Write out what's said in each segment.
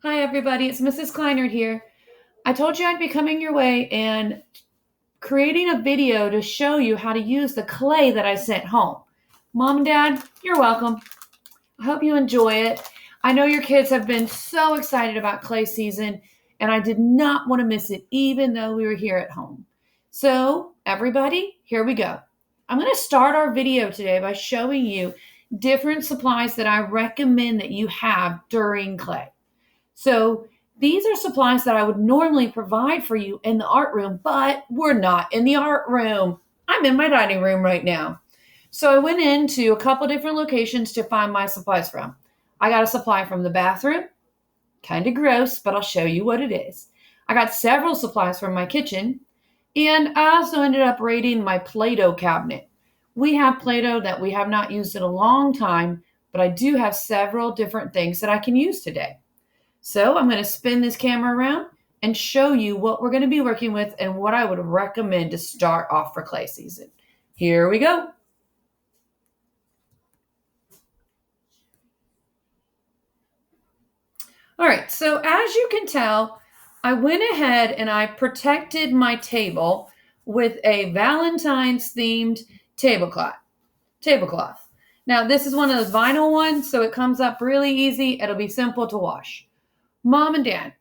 Hi, everybody. It's Mrs. Kleinert here. I told you I'd be coming your way and creating a video to show you how to use the clay that I sent home. Mom and Dad, you're welcome. I hope you enjoy it. I know your kids have been so excited about clay season, and I did not want to miss it, even though we were here at home. So, everybody, here we go. I'm going to start our video today by showing you different supplies that I recommend that you have during clay. So these are supplies that I would normally provide for you in the art room, but we're not in the art room. I'm in my dining room right now. So I went into a couple different locations to find my supplies from. I got a supply from the bathroom, kind of gross, but I'll show you what it is. I got several supplies from my kitchen, and I also ended up raiding my Play-Doh cabinet. We have Play-Doh that we have not used in a long time, but I do have several different things that I can use today. So I'm going to spin this camera around and show you what we're going to be working with and what I would recommend to start off for clay season. Here we go. All right, so as you can tell, I went ahead and I protected my table with a Valentine's themed tablecloth. Now, this is one of those vinyl ones, so it comes up really easy. It'll be simple to wash. Mom and Dad,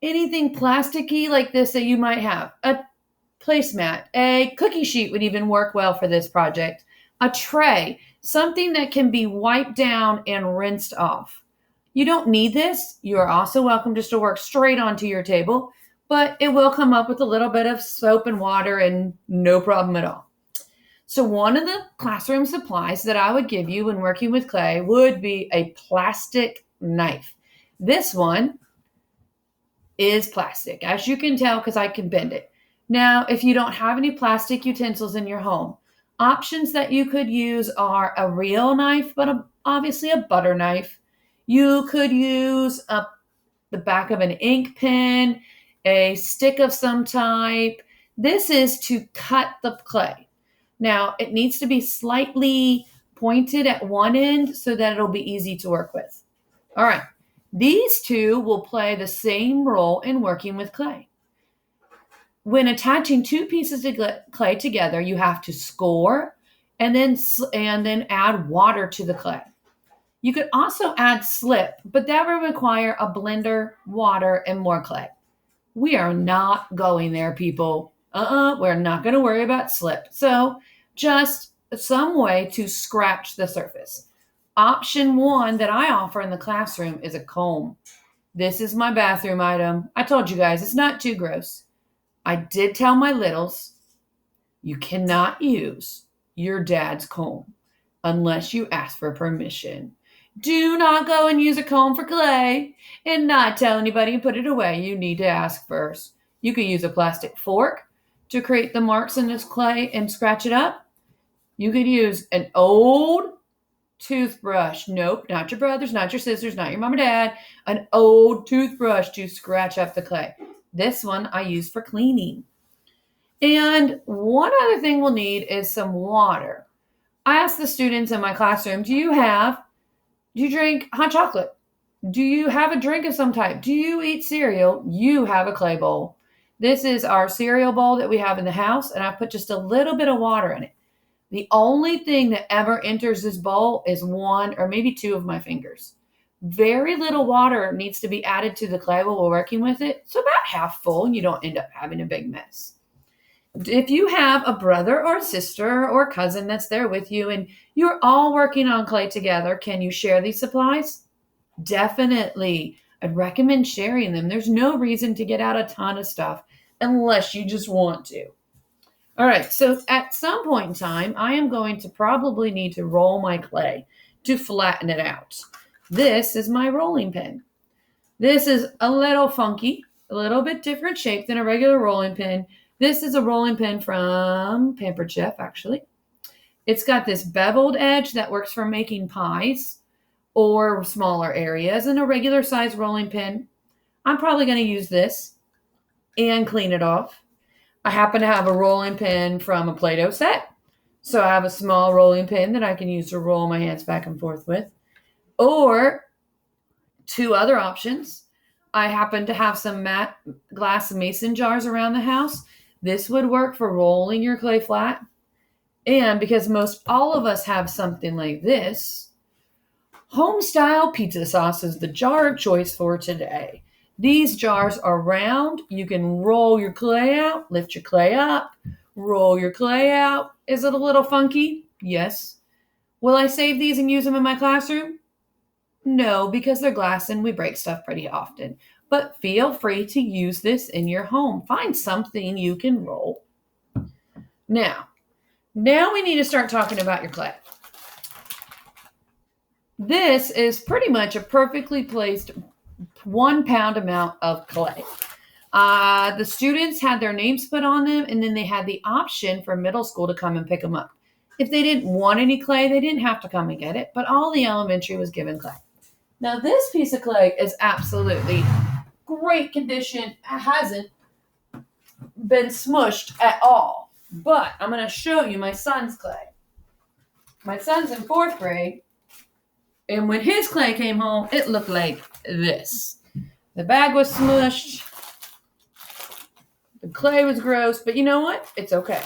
anything plasticky like this that you might have, a placemat, a cookie sheet would even work well for this project, a tray, something that can be wiped down and rinsed off. You don't need this. You are also welcome just to work straight onto your table, but it will come up with a little bit of soap and water and no problem at all. So one of the classroom supplies that I would give you when working with clay would be a plastic knife. This one is plastic, as you can tell, because I can bend it. Now, if you don't have any plastic utensils in your home, options that you could use are a real knife, but obviously a butter knife. You could use the back of an ink pen, a stick of some type. This is to cut the clay. Now, it needs to be slightly pointed at one end so that it'll be easy to work with. All right. These two will play the same role in working with clay. When attaching two pieces of clay together, you have to score and then add water to the clay. You could also add slip, but that would require a blender, water, and more clay. We are not going there, people. We're not going to worry about slip. So just some way to scratch the surface. Option one that I offer in the classroom is a comb. This is my bathroom item. I told you guys, it's not too gross. I did tell my littles, you cannot use your dad's comb unless you ask for permission. Do not go and use a comb for clay and not tell anybody and put it away. You need to ask first. You can use a plastic fork to create the marks in this clay and scratch it up. You could use an old toothbrush. Nope, not your brothers, not your sisters, not your mom or dad. An old toothbrush to scratch up the clay. This one I use for cleaning. And one other thing we'll need is some water. I asked the students in my classroom, do you drink hot chocolate? Do you have a drink of some type? Do you eat cereal? You have a clay bowl. This is our cereal bowl that we have in the house, and I put just a little bit of water in it. The only thing that ever enters this bowl is one or maybe two of my fingers. Very little water needs to be added to the clay while we're working with it. So about half full, and you don't end up having a big mess. If you have a brother or sister or cousin that's there with you and you're all working on clay together, can you share these supplies? Definitely. I'd recommend sharing them. There's no reason to get out a ton of stuff unless you just want to. All right, so at some point in time, I am going to probably need to roll my clay to flatten it out. This is my rolling pin. This is a little funky, a little bit different shape than a regular rolling pin. This is a rolling pin from Pampered Chef, actually. It's got this beveled edge that works for making pies or smaller areas, and a regular size rolling pin. I'm probably going to use this and clean it off. I happen to have a rolling pin from a Play-Doh set. So I have a small rolling pin that I can use to roll my hands back and forth with. Or two other options. I happen to have some matte glass mason jars around the house. This would work for rolling your clay flat. And because most all of us have something like this, home style pizza sauce is the jar of choice for today. These jars are round. You can roll your clay out, lift your clay up, roll your clay out. Is it a little funky? Yes. Will I save these and use them in my classroom? No, because they're glass and we break stuff pretty often. But feel free to use this in your home. Find something you can roll. Now we need to start talking about your clay. This is pretty much a perfectly placed 1 pound amount of clay. The students had their names put on them, and then they had the option for middle school to come and pick them up. If they didn't want any clay, they didn't have to come and get it, but all the elementary was given clay. Now, this piece of clay is absolutely great condition. It hasn't been smushed at all, but I'm going to show you my son's clay. My son's in 4th grade, and when his clay came home, it looked like this. The bag was smushed. The clay was gross, but you know what? It's okay.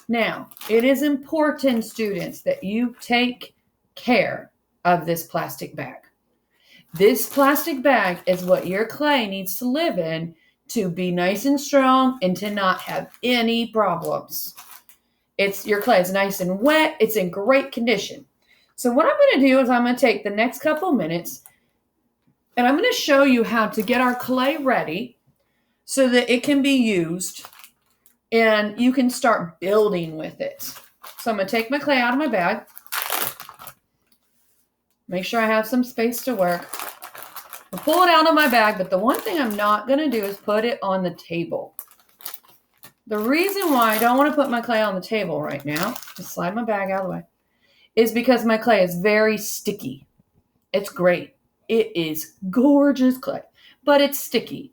Now, it is important, students, that you take care of this plastic bag. This plastic bag is what your clay needs to live in to be nice and strong and to not have any problems. Your clay is nice and wet. It's in great condition. So what I'm going to do is I'm going to take the next couple minutes and I'm going to show you how to get our clay ready so that it can be used and you can start building with it. So I'm going to take my clay out of my bag. Make sure I have some space to work. I'll pull it out of my bag, but the one thing I'm not going to do is put it on the table. The reason why I don't want to put my clay on the table right now, just slide my bag out of the way, is because my clay is very sticky. It's great. It is gorgeous clay, but it's sticky.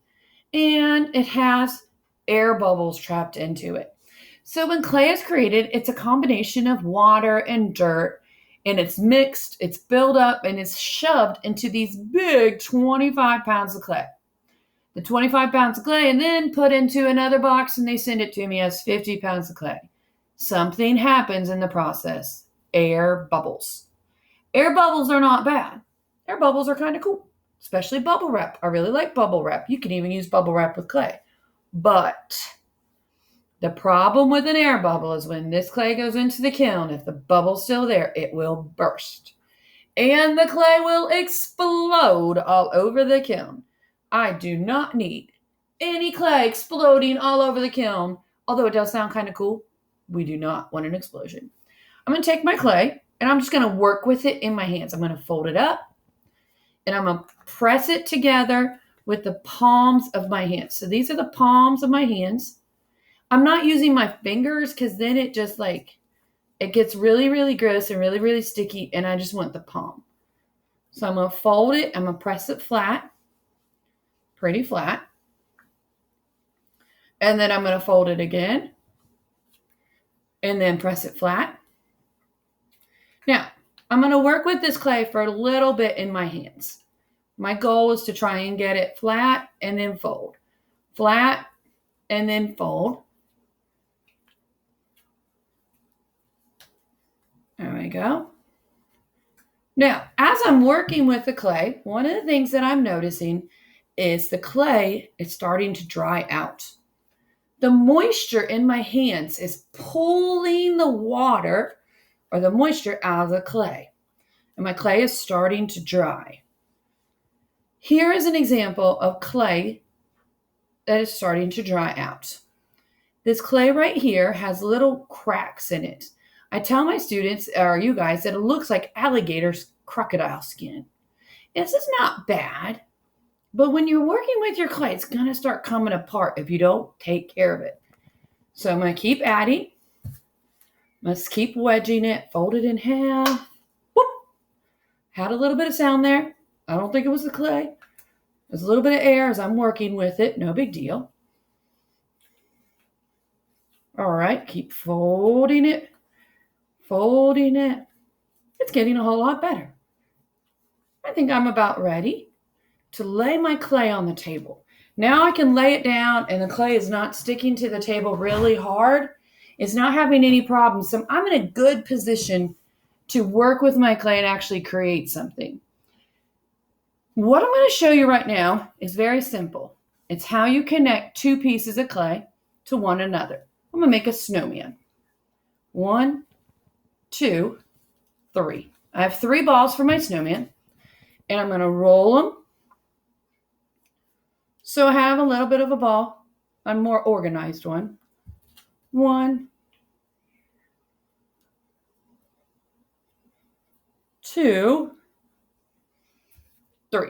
And it has air bubbles trapped into it. So when clay is created, it's a combination of water and dirt, and it's mixed, it's built up, and it's shoved into these big 25 pounds of clay. The 25 pounds of clay and then put into another box, and they send it to me as 50 pounds of clay. Something happens in the process. Air bubbles. Air bubbles are not bad. Air bubbles are kind of cool, especially bubble wrap. I really like bubble wrap. You can even use bubble wrap with clay. But the problem with an air bubble is when this clay goes into the kiln, if the bubble's still there, it will burst. And the clay will explode all over the kiln. I do not need any clay exploding all over the kiln. Although it does sound kind of cool, we do not want an explosion. I'm going to take my clay and I'm just going to work with it in my hands. I'm going to fold it up and I'm going to press it together with the palms of my hands. So these are the palms of my hands. I'm not using my fingers because then it just it gets really, really gross and really, really sticky, and I just want the palm. So I'm going to fold it. I'm going to press it flat, pretty flat. And then I'm going to fold it again and then press it flat. Now, I'm going to work with this clay for a little bit in my hands. My goal is to try and get it flat and then fold. Flat and then fold. There we go. Now, as I'm working with the clay, one of the things that I'm noticing is the clay is starting to dry out. The moisture in my hands is pulling the water or the moisture out of the clay. And my clay is starting to dry. Here is an example of clay that is starting to dry out. This clay right here has little cracks in it. I tell my students, or you guys, that it looks like alligator's crocodile skin. This is not bad, but when you're working with your clay, it's going to start coming apart if you don't take care of it. So I'm going to keep adding. Let's keep wedging it, fold it in half. Whoop. Had a little bit of sound there. I don't think it was the clay. There's a little bit of air as I'm working with it. No big deal. All right, keep folding it. Folding it. It's getting a whole lot better. I think I'm about ready. to lay my clay on the table. Now I can lay it down and the clay is not sticking to the table really hard. It's not having any problems. So I'm in a good position to work with my clay and actually create something. What I'm going to show you right now is very simple. It's how you connect two pieces of clay to one another. I'm going to make a snowman. 1, 2, 3. I have 3 balls for my snowman, and I'm going to roll them. So I have a little bit of a ball, a more organized one. 1, 2, 3.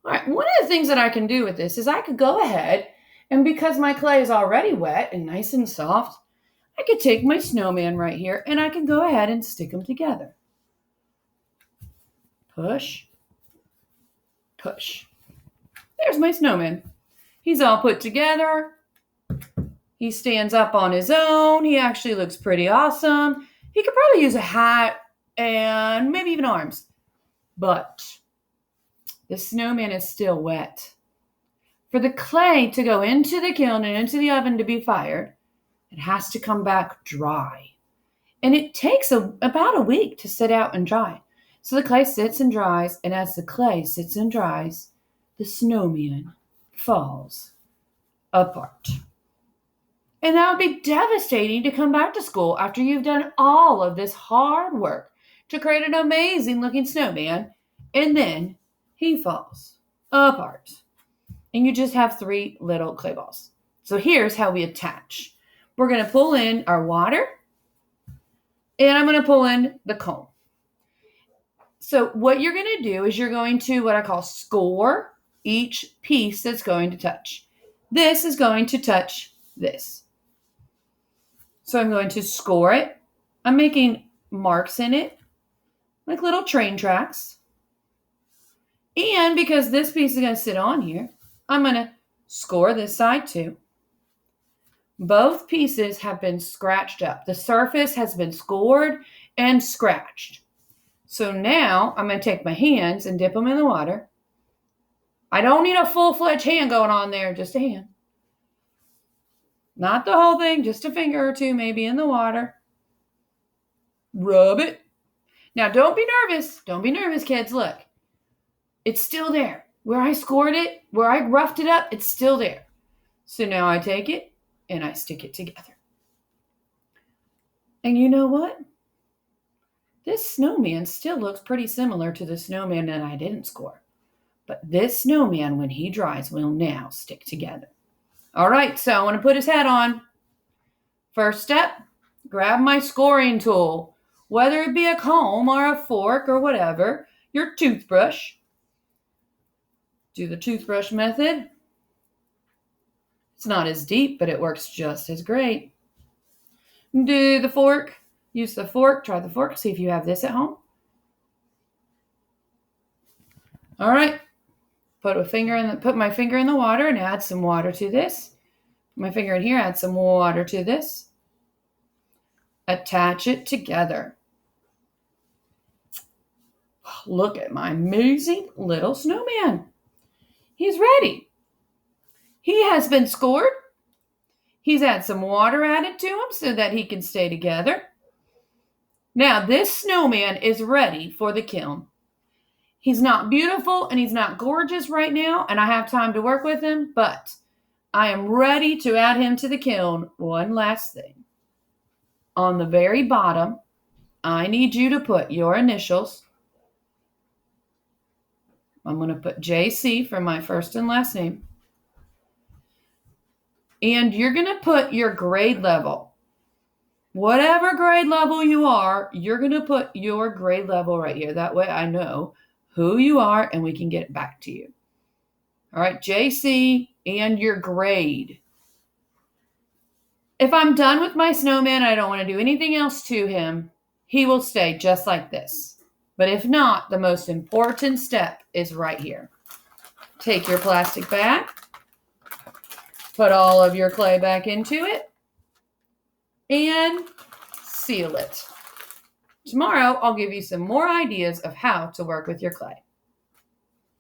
All right, one of the things that I can do with this is I could go ahead, and because my clay is already wet and nice and soft, I could take my snowman right here and I can go ahead and stick them together. Push, push. There's my snowman. He's all put together. He stands up on his own. He actually looks pretty awesome. He could probably use a hat and maybe even arms. But the snowman is still wet. For the clay to go into the kiln and into the oven to be fired, it has to come back dry. And it takes about a week to sit out and dry. So the clay sits and dries, and as the clay sits and dries, the snowman falls apart. And that would be devastating to come back to school after you've done all of this hard work to create an amazing looking snowman, and then he falls apart. And you just have 3 little clay balls. So here's how we attach. We're going to pull in our water, and I'm going to pull in the comb. So what you're going to do is you're going to what I call score each piece that's going to touch. This is going to touch this. So I'm going to score it. I'm making marks in it, like little train tracks. And because this piece is going to sit on here, I'm going to score this side too. Both pieces have been scratched up. The surface has been scored and scratched. So now I'm going to take my hands and dip them in the water. I don't need a full-fledged hand going on there, just a hand. Not the whole thing, just a finger or two maybe in the water. Rub it. Now don't be nervous. Don't be nervous, kids. Look, it's still there. Where I scored it, where I roughed it up, it's still there. So now I take it and I stick it together. And you know what? This snowman still looks pretty similar to the snowman that I didn't score. But this snowman, when he dries, will now stick together. All right, so I want to put his head on. First step, grab my scoring tool, whether it be a comb or a fork or whatever, your toothbrush. Do the toothbrush method. It's not as deep, but it works just as great. Do the fork. Use the fork. Try the fork. See if you have this at home. All right. Put my finger in the water and add some water to this. Put my finger in here. Add some water to this. Attach it together. Look at my amazing little snowman. He's ready. He has been scored. He's had some water added to him so that he can stay together. Now this snowman is ready for the kiln. He's not beautiful and he's not gorgeous right now, and I have time to work with him, but I am ready to add him to the kiln. One last thing. On the very bottom, I need you to put your initials. I'm going to put JC for my first and last name. And you're going to put your grade level. Whatever grade level you are, you're going to put your grade level right here. That way I know who you are and we can get it back to you. All right, JC and your grade. If I'm done with my snowman, I don't want to do anything else to him, he will stay just like this. But if not, the most important step is right here. Take your plastic bag, put all of your clay back into it, and seal it. Tomorrow, I'll give you some more ideas of how to work with your clay.